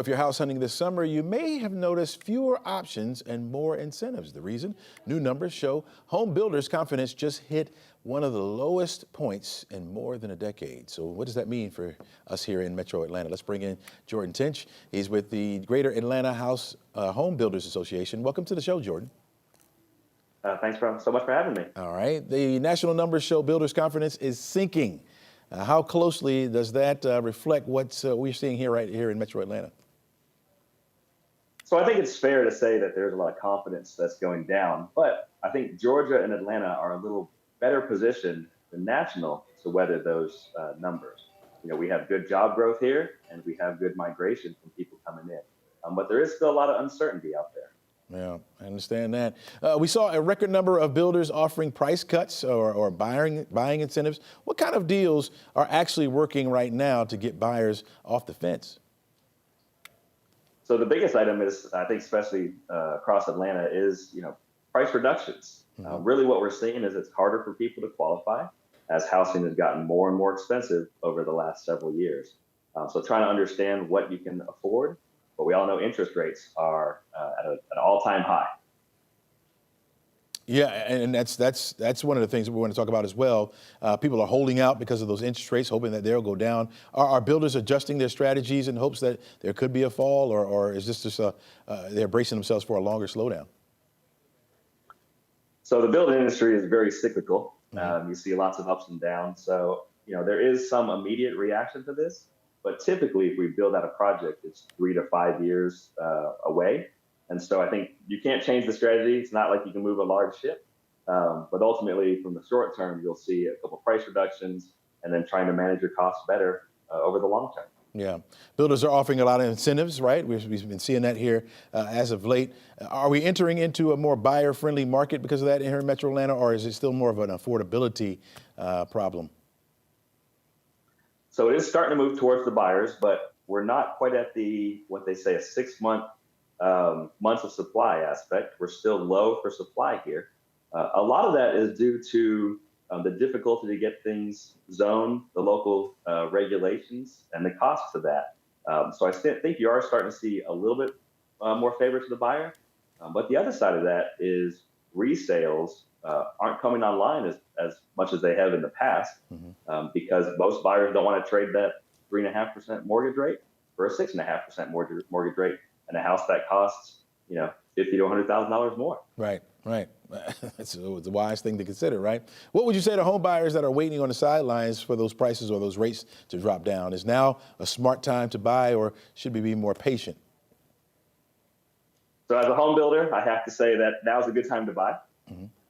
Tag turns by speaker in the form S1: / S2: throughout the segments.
S1: If you're house hunting this summer, you may have noticed fewer options and more incentives. The reason? New numbers show home builders' confidence just hit one of the lowest points in more than a decade. So what does that mean for us here in Metro Atlanta? Let's bring in Jordan Tench. He's with the Greater Atlanta House Home Builders Association. Welcome to the show, Jordan.
S2: Thanks so much for having me.
S1: All right. The national numbers show builders' confidence is sinking. How closely does that reflect what we're seeing right here in Metro Atlanta?
S2: So I think it's fair to say that there's a lot of confidence that's going down, but I think Georgia and Atlanta are a little better positioned than national to weather those numbers. You know, we have good job growth here, and we have good migration from people coming in. But there is still a lot of uncertainty out there.
S1: Yeah, I understand that. We saw a record number of builders offering price cuts or buying incentives. What kind of deals are actually working right now to get buyers off the fence?
S2: So the biggest item is, I think, especially across Atlanta, is price reductions. Really, what we're seeing is it's harder for people to qualify as housing has gotten more and more expensive over the last several years. So trying to understand what you can afford, but we all know interest rates are at an all-time high.
S1: Yeah, and that's one of the things that we want to talk about as well. People are holding out because of those interest rates, hoping that they'll go down. Are builders adjusting their strategies in hopes that there could be a fall, or is this just they're bracing themselves for a longer slowdown?
S2: So the building industry is very cyclical. You see lots of ups and downs. So there is some immediate reaction to this, but typically, if we build out a project, it's 3 to 5 years away. And so I think you can't change the strategy. It's not like you can move a large ship. But ultimately, from the short term, you'll see a couple price reductions and then trying to manage your costs better over the long term.
S1: Yeah. Builders are offering a lot of incentives, right? We've been seeing that here as of late. Are we entering into a more buyer-friendly market because of that here in Metro Atlanta, or is it still more of an affordability problem?
S2: So it is starting to move towards the buyers, but we're not quite at what they say, a 6-month months of supply aspect. We're still low for supply here. A lot of that is due to the difficulty to get things zoned, the local regulations, and the costs of that. So I think you are starting to see a little bit more favor to the buyer. But the other side of that is resales aren't coming online as much as they have in the past because most buyers don't want to trade that 3.5% mortgage rate for a 6.5% mortgage rate and a house that costs, $50,000 to $100,000 more.
S1: Right. It's a wise thing to consider, right? What would you say to home buyers that are waiting on the sidelines for those prices or those rates to drop down? Is now a smart time to buy, or should we be more patient?
S2: So as a home builder, I have to say that now's a good time to buy.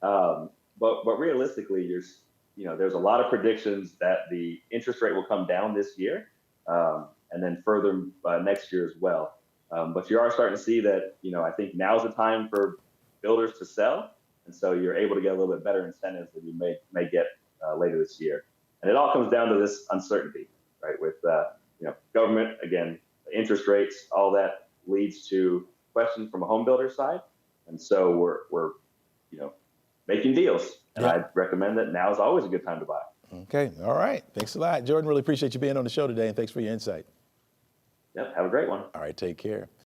S2: But realistically, there's a lot of predictions that the interest rate will come down this year and then further next year as well. But you are starting to see that, I think now's the time for builders to sell. And so you're able to get a little bit better incentives than you may get later this year. And it all comes down to this uncertainty, right? With, government, again, interest rates, all that leads to questions from a home builder side. And so we're making deals. And I recommend that now is always a good time to buy.
S1: Okay. All right. Thanks a lot, Jordan. Really appreciate you being on the show today, and thanks for your insight.
S2: Yep. Have a great one.
S1: All right. Take care.